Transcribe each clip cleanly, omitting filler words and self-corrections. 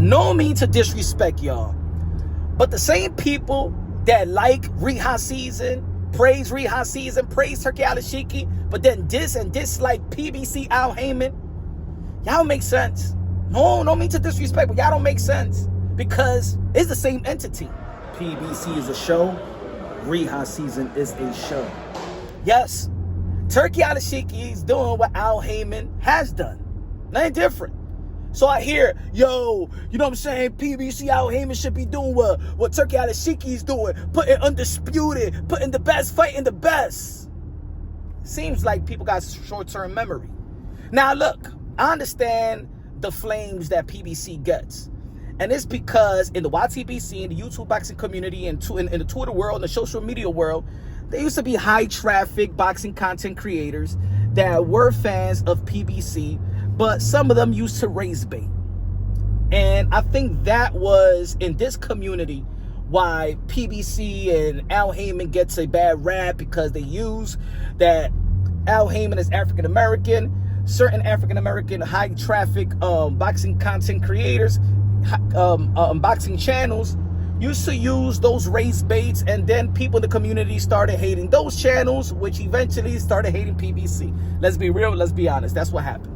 No mean to disrespect y'all, but the same people that like Riyadh season, praise Riyadh season, praise Turki Alalshikh, but then diss and dislike PBC Al Haymon, y'all don't make sense. No mean to disrespect, but y'all don't make sense because it's the same entity. PBC is a show, Riyadh season is a show. Yes, Turki Alalshikh is doing what Al Haymon has done. Nothing different. So I hear, yo, you know what I'm saying? PBC Al Haymon should be doing what Turki Alalshikh is doing, putting undisputed, putting the best, fighting the best. Seems like people got short-term memory. Now look, I understand the flames that PBC gets. And it's because in the YTBC, in the YouTube boxing community, and in the Twitter world, in the social media world, there used to be high traffic boxing content creators that were fans of PBC, but some of them used to raise bait. And I think that was in this community why PBC and Al Haymon gets a bad rap, because they use that Al Haymon is African American. Certain African American high traffic boxing content creators, boxing channels used to use those race baits, and then people in the community started hating those channels, which eventually started hating PBC. Let's be real, let's be honest, that's what happened.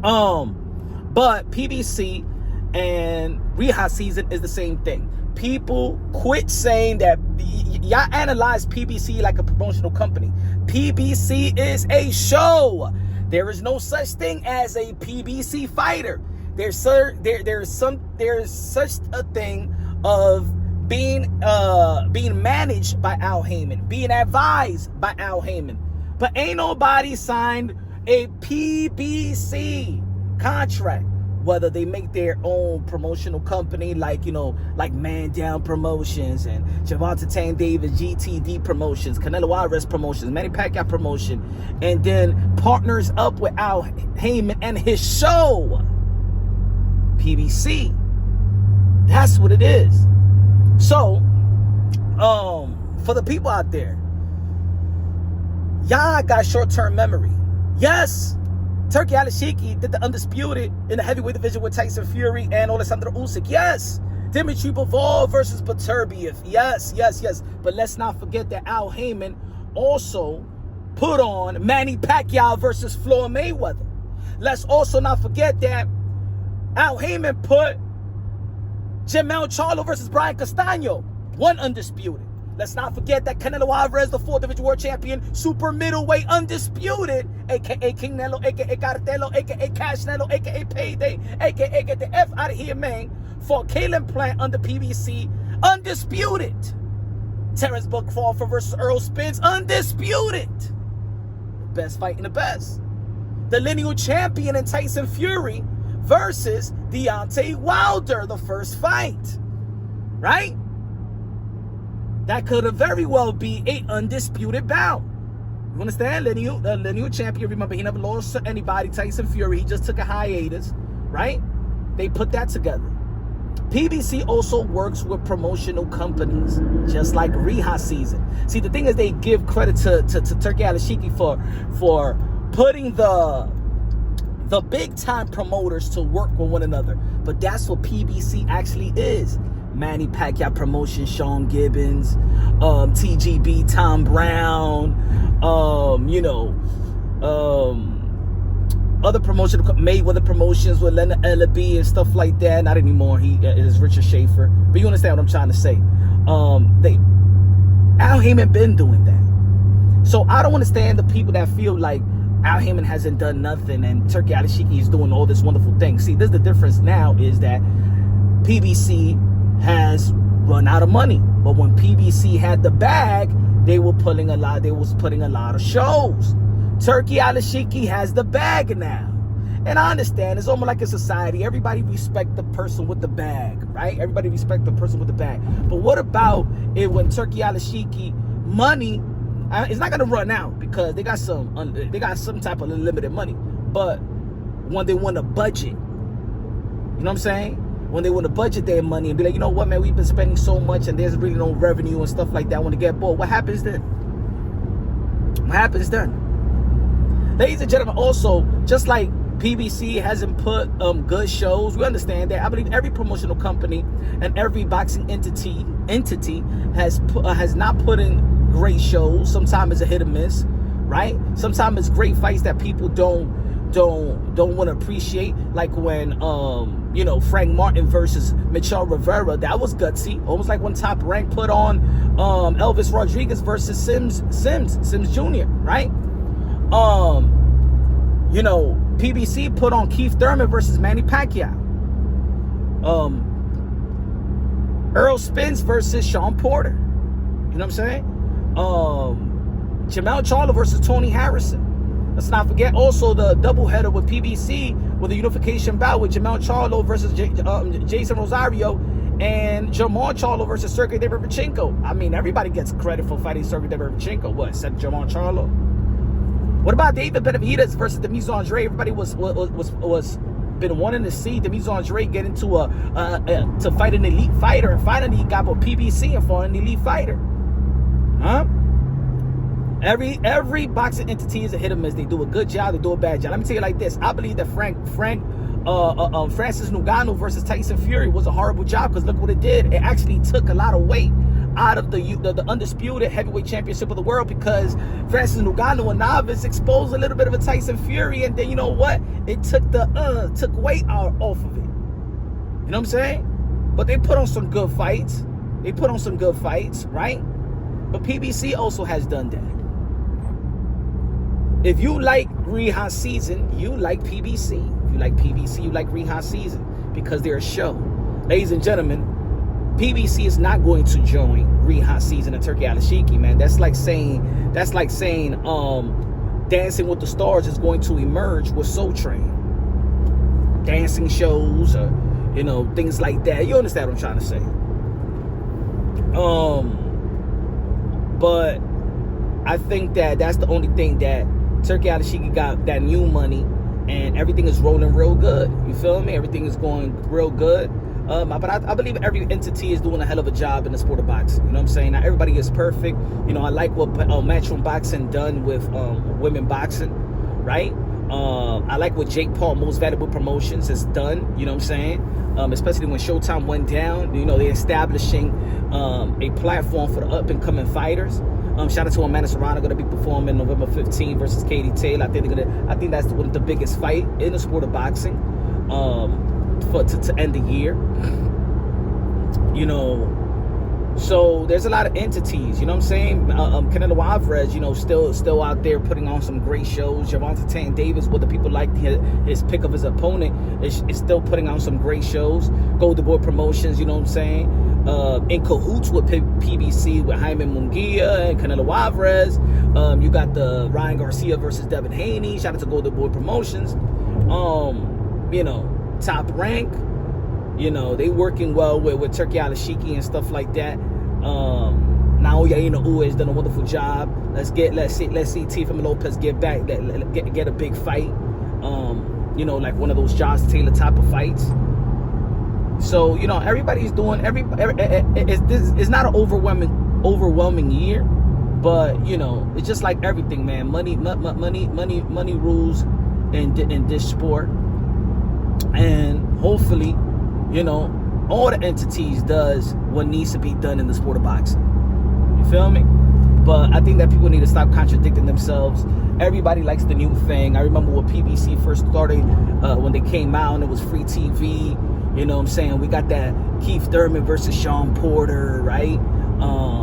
But PBC and Riyadh season is the same thing. People quit saying that. Y'all analyze PBC like a promotional company. PBC is a show. There is no such thing as a PBC fighter. There's such a thing of being managed by Al Haymon, being advised by Al Haymon. But ain't nobody signed a PBC contract, whether they make their own promotional company like, you know, like Man Down Promotions and Javante Tank Davis, GTD Promotions, Canelo Alvarez Promotions, Manny Pacquiao Promotion, and then partners up with Al Haymon and his show, PBC. That's what it is. So, for the people out there, y'all got short-term memory. Yes, Turki Alalshikh did the undisputed in the heavyweight division with Tyson Fury and Alexander Usyk. Yes. Dimitri Bivol versus Beterbiev. Yes. But let's not forget that Al Haymon also put on Manny Pacquiao versus Floyd Mayweather. Let's also not forget that Al Haymon put Jermell Charlo versus Brian Castano, one undisputed. Let's not forget that Canelo Alvarez, the 4th division world champion, super middleweight undisputed, aka King Nelo, aka Cartelo, aka Cash Nelo, aka Payday, aka get the F out of here, man, for Kalen Plant under PBC, undisputed. Terrence Buckfalfer versus Earl Spence, undisputed. Best fight in the best. The lineal champion in Tyson Fury versus Deontay Wilder, the first fight, right? That could have very well be a undisputed bout. You understand? The lineal champion, remember, he never lost to anybody. Tyson Fury, he just took a hiatus, right? They put that together. PBC also works with promotional companies, just like Riyadh season. See, the thing is, they give credit to Turki Alalshikh for putting the big time promoters to work with one another. But that's what PBC actually is. Manny Pacquiao Promotions, Sean Gibbons, TGB, Tom Brown, other promotional, Mayweather Promotions with Leonard Ellaby and stuff like that. Not anymore. He is Richard Schaefer. But you understand what I'm trying to say. Al Haymon been doing that. So I don't understand the people that feel like Al Haymon hasn't done nothing and Turki Alalshikh is doing all this wonderful thing. See, this is the difference now, is that PBC has run out of money. But when PBC had the bag, they was putting a lot of shows. Turki Alalshikh has the bag now. And I understand, it's almost like a society. Everybody respect the person with the bag, right? Everybody respect the person with the bag. But what about it when Turki Alalshikh money, it's not gonna run out because they got some type of unlimited money. But when they want to budget, you know what I'm saying? When they want to budget their money and be like, you know what, man, we've been spending so much and there's really no revenue and stuff like that. I want to get bored. What happens then? What happens then? Ladies and gentlemen, also, just like PBC hasn't put good shows. We understand that. I believe every promotional company and every boxing entity has not put in great shows. Sometimes it's a hit or miss, right? Sometimes it's great fights that people don't want to appreciate, like when Frank Martin versus Michel Rivera. That was gutsy. Almost like when Top Rank put on Elvis Rodriguez versus Sims Jr., right? PBC put on Keith Thurman versus Manny Pacquiao. Earl Spence versus Sean Porter. You know what I'm saying? Jamel Charlo versus Tony Harrison. Let's not forget also the doubleheader with PBC with the unification bout with Jamel Charlo versus Jason Rosario and Jamal Charlo versus Sergey Derevchenko. I mean, everybody gets credit for fighting Sergey Derevchenko. What, except Jamal Charlo? What about David Benavidez versus Demis Andre? Everybody was been wanting to see Demis Andre get into to fight an elite fighter, and finally he got with PBC and fought an elite fighter. Huh? Every boxing entity is a hit or miss. They do a good job, they do a bad job. Let me tell you like this. I believe that Francis Ngannou versus Tyson Fury was a horrible job, because look what it did. It actually took a lot of weight out of the undisputed heavyweight championship of the world, because Francis Ngannou, a novice, exposed a little bit of a Tyson Fury, and then you know what? It took took weight off of it. You know what I'm saying? But they put on some good fights. Right? But PBC also has done that. If you like Riyadh season, you like PBC. If you like PBC, you like Riyadh season, because they're a show. Ladies and gentlemen, PBC is not going to join Riyadh season and Turki Alalshikh, man. That's like saying Dancing with the Stars is going to emerge with Soul Train. Dancing shows, or things like that. You understand what I'm trying to say? But I think that that's the only thing that Turki Alalshikh got, that new money, and everything is rolling real good. You feel me? Everything is going real good. But I believe every entity is doing a hell of a job in the sport of boxing. You know what I'm saying? Not everybody is perfect. I like what Matchroom Boxing done with women boxing, right? I like what Jake Paul, Most Valuable Promotions, has done. You know what I'm saying? Especially when Showtime went down. They're establishing a platform for the up-and-coming fighters. Shout out to Amanda Serrano, going to be performing November 15th versus Katie Taylor. I think that's one of the biggest fight in the sport of boxing. To end the year, so there's a lot of entities, you know what I'm saying? Canelo Alvarez, still out there putting on some great shows. Gervonta Tank Davis, whether people like his pick of his opponent, is still putting on some great shows. Golden Boy Promotions, you know what I'm saying? In cahoots with PBC, with Haymon Munguia and Canelo Alvarez. You got the Ryan Garcia versus Devin Haney. Shout out to Golden Boy Promotions. Top Rank, they working well with Turki Alalshikh and stuff like that. Naoya Inoue has done a wonderful job. Let's see Teofimo Lopez get back, get a big fight. Like one of those Josh Taylor type of fights. So everybody's doing it's not an overwhelming year, but it's just like everything, man. Money rules in this sport. And hopefully, all the entities does what needs to be done in the sport of boxing. You feel me? But I think that people need to stop contradicting themselves. Everybody likes the new thing. I remember when PBC first started, when they came out and it was free TV. You know what I'm saying? We got that Keith Thurman versus Sean Porter, right?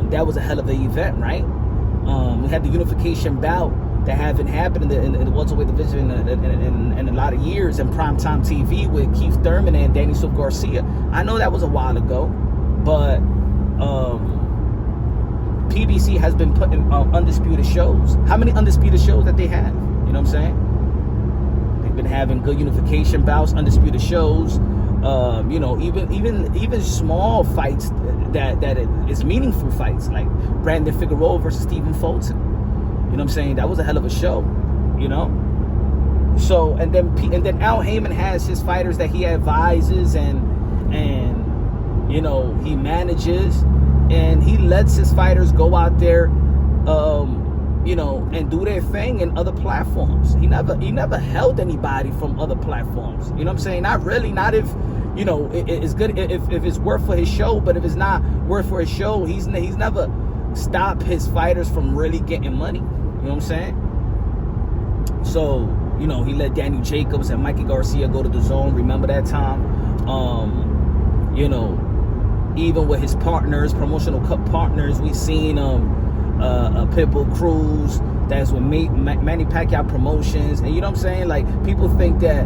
That was a hell of an event, right? We had the unification bout that haven't happened in the welterweight division in a lot of years, in primetime TV with Keith Thurman and Danny Silva Garcia. I know that was a while ago, but PBC has been putting undisputed shows. How many undisputed shows that they have? You know what I'm saying? They've been having good unification bouts, undisputed shows. Even small fights that is meaningful fights, like Brandon Figueroa versus Stephen Fulton. You know what I'm saying? That was a hell of a show, So and then Al Haymon has his fighters that he advises and he manages, and he lets his fighters go out there you know, and do their thing in other platforms. He never held anybody from other platforms. You know what I'm saying? Not really. Not if, you know, it's good if it's worth for his show, but if it's not worth for his show, he's never stopped his fighters from really getting money. You know what I'm saying? So, you know, he let Daniel Jacobs and Mikey Garcia go to the Zone. Remember that time? You know, even with his partners, promotional partners, we seen Pitbull Cruz that's with Manny Pacquiao Promotions, and you know what I'm saying? Like, people think that,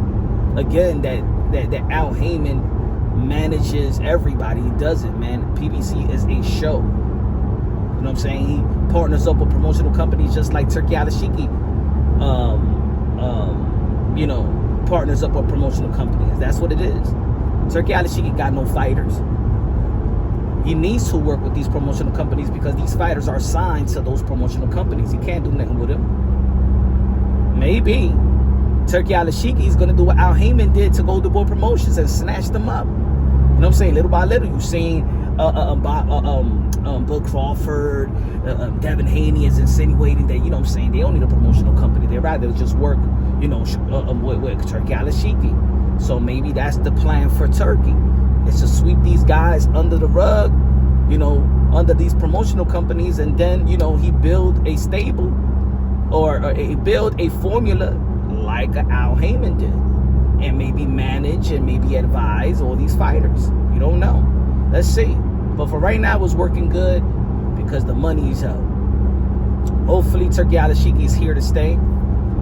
again, that Al Haymon manages everybody. He doesn't, man. PBC is a show. You know what I'm saying? He partners up with promotional companies just like Turki Alalshikh, you know, partners up with promotional companies. That's what it is. Turki Alalshikh got no fighters. He needs to work with these promotional companies because these fighters are signed to those promotional companies. He can't do nothing with them. Maybe Turki Alalshikh is going to do what Al Haymon did to Golden Boy Promotions and snatch them up. You know what I'm saying? Little by little, you've seen Bill Crawford, Devin Haney is insinuating that, you know what I'm saying, they don't need a promotional company. They'd rather just work, you know, with Turki Alalshikh. So maybe that's the plan for Turki. It's to sweep these guys under the rug, you know, under these promotional companies, and then, you know, he build a stable or build a formula like Al Haymon did, and maybe manage and maybe advise all these fighters. You don't know. Let's see. But for right now, it's working good because the money is up. Hopefully, Turki Alalshikh is here to stay.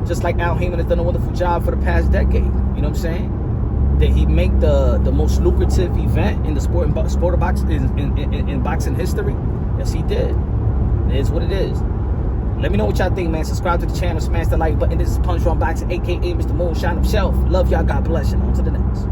Just like Al Haymon has done a wonderful job for the past decade. You know what I'm saying? That he make the most lucrative event in the sport of boxing in boxing history. Yes, he did. It is what it is. Let me know what y'all think, man. Subscribe to the channel, smash the like button. This is Punch on Boxing, aka Mr. Moonshine himself. Love y'all. God bless you. On to the next.